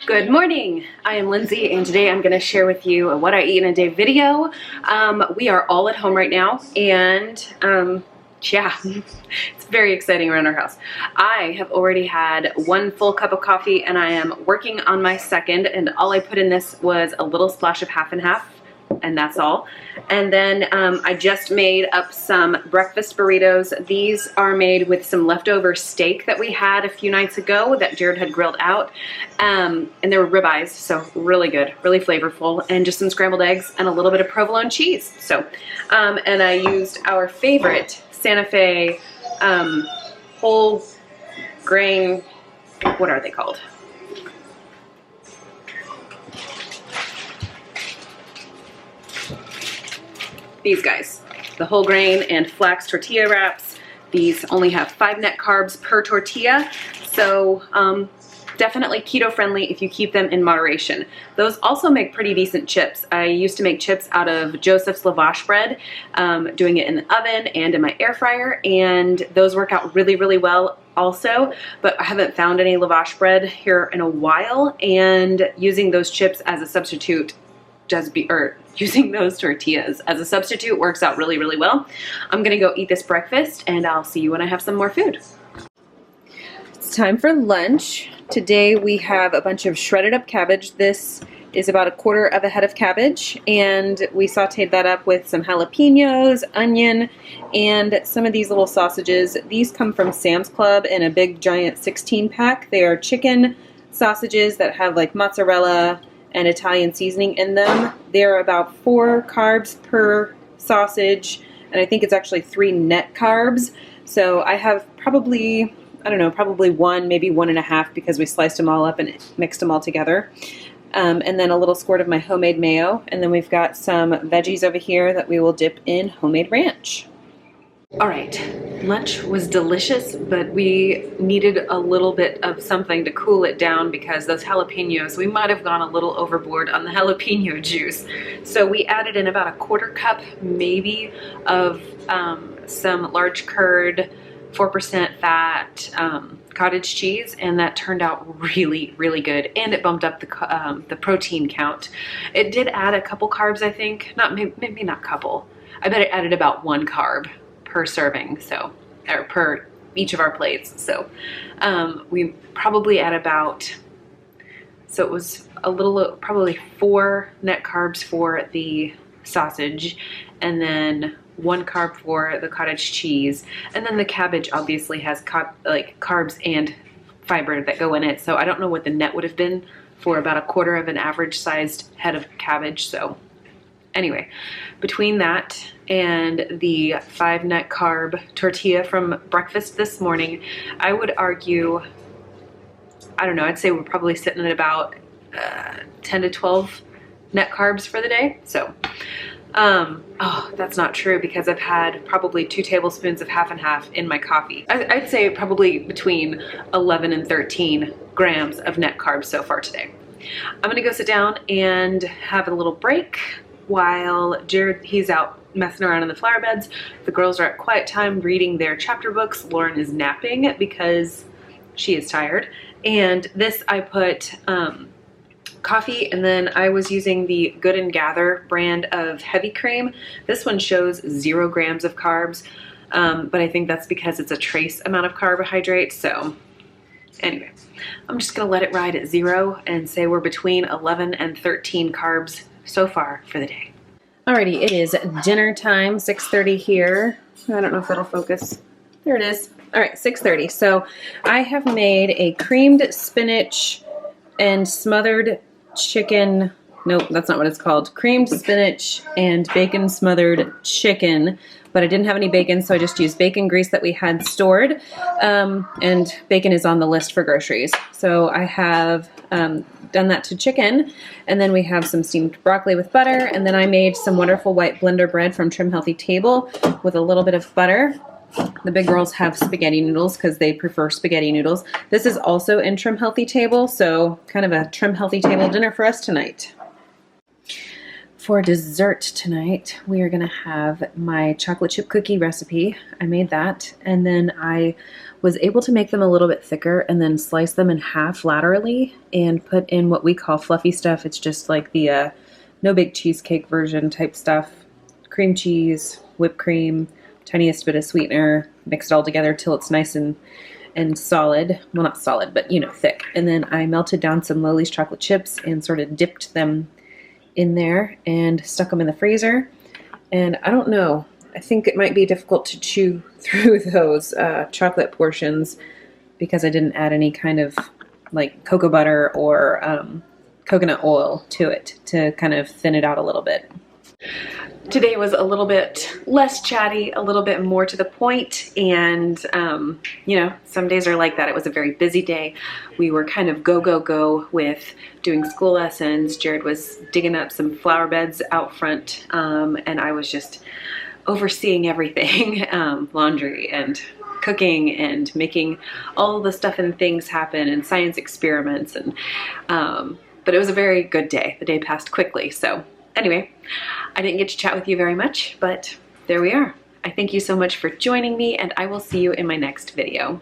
Good morning, I am Lindsay and today I'm going to share with you a what I eat in a day video. We are all at home right now and yeah, it's very exciting around our house. I have already had one full cup of coffee and I am working on my second, and all I put in this was a little splash of half and half, and that's all. And then I just made up some breakfast burritos. These are made with some leftover steak that we had a few nights ago that Jared had grilled out. And they were ribeyes, so really good, really flavorful, and just some scrambled eggs and a little bit of provolone cheese. So, and I used our favorite Santa Fe whole grain, what are they called? These guys, the whole grain and flax tortilla wraps. These only have 5 net carbs per tortilla, so definitely keto friendly if you keep them in moderation. Those also make pretty decent chips. I used to make chips out of Joseph's lavash bread, doing it in the oven and in my air fryer, and those work out really, really well also, but I haven't found any lavash bread here in a while, and using those chips as a substitute using those tortillas as a substitute works out really, really well. I'm gonna go eat this breakfast and I'll see you when I have some more food. It's time for lunch. Today we have a bunch of shredded up cabbage. This is about 1/4 of a head of cabbage, and we sauteed that up with some jalapenos, onion, and some of these little sausages. These come from Sam's Club in a big giant 16 pack. They are chicken sausages that have like mozzarella and Italian seasoning in them. They're about 4 carbs per sausage, and I think it's actually 3 net carbs. So I have probably, I don't know, probably 1, maybe 1.5, because we sliced them all up and mixed them all together. And then a little squirt of my homemade mayo. And then we've got some veggies over here that we will dip in homemade ranch. All right, lunch was delicious, but we needed a little bit of something to cool it down because those jalapenos, we might have gone a little overboard on the jalapeno juice. So we added in about 1/4 cup maybe of some large curd, 4% fat cottage cheese, and that turned out really, really good, and it bumped up the protein count. It did add a couple carbs, I think, maybe not couple. I bet it added about 1 carb per serving, so, or per each of our plates. So we probably at about, so it was a little, probably 4 net carbs for the sausage, and then 1 carb for the cottage cheese, and then the cabbage obviously has carbs and fiber that go in it. So I don't know what the net would have been for about 1/4 of an average sized head of cabbage. So anyway, between that and the 5 net carb tortilla from breakfast this morning, I would argue, I don't know, I'd say we're probably sitting at about 10 to 12 net carbs for the day. So, oh, that's not true because I've had probably 2 tablespoons of half and half in my coffee. I'd say probably between 11 and 13 grams of net carbs so far today. I'm gonna go sit down and have a little break while Jared, he's out messing around in the flower beds. The girls are at quiet time reading their chapter books. Lauren is napping because she is tired. And this I put coffee, and then I was using the Good and Gather brand of heavy cream. This one shows 0 grams of carbs, but I think that's because it's a trace amount of carbohydrate. So anyway, I'm just gonna let it ride at 0 and say we're between 11 and 13 carbs so far for the day. Alrighty, it is dinner time, 6:30 here. I don't know if that'll focus. There it is. All right, 6:30. So I have made a creamed spinach and smothered chicken. Nope, that's not what it's called. Creamed spinach and bacon smothered chicken, but I didn't have any bacon, so I just used bacon grease that we had stored. And bacon is on the list for groceries. So I have done that to chicken, and then we have some steamed broccoli with butter, and then I made some wonderful white blender bread from Trim Healthy Table with a little bit of butter. The big girls have spaghetti noodles because they prefer spaghetti noodles. This is also in Trim Healthy Table, so kind of a Trim Healthy Table dinner for us tonight. For dessert tonight, we are gonna have my chocolate chip cookie recipe. I made that, and then I was able to make them a little bit thicker and then slice them in half laterally and put in what we call fluffy stuff. It's just like the no big cheesecake version type stuff. Cream cheese, whipped cream, tiniest bit of sweetener, mix it all together till it's nice and solid. Well, not solid, but you know, thick. And then I melted down some Lowly's chocolate chips and sort of dipped them in there and stuck them in the freezer. And I don't know, I think it might be difficult to chew through those chocolate portions because I didn't add any kind of like cocoa butter or coconut oil to it to kind of thin it out a little bit. Today was a little bit less chatty, a little bit more to the point, and you know, some days are like that. It was a very busy day. We were kind of go with doing school lessons. Jared was digging up some flower beds out front, and I was just overseeing everything, laundry and cooking and making all the stuff and things happen and science experiments, and but it was a very good day. The day passed quickly, so anyway, I didn't get to chat with you very much, but there we are. I thank you so much for joining me, and I will see you in my next video.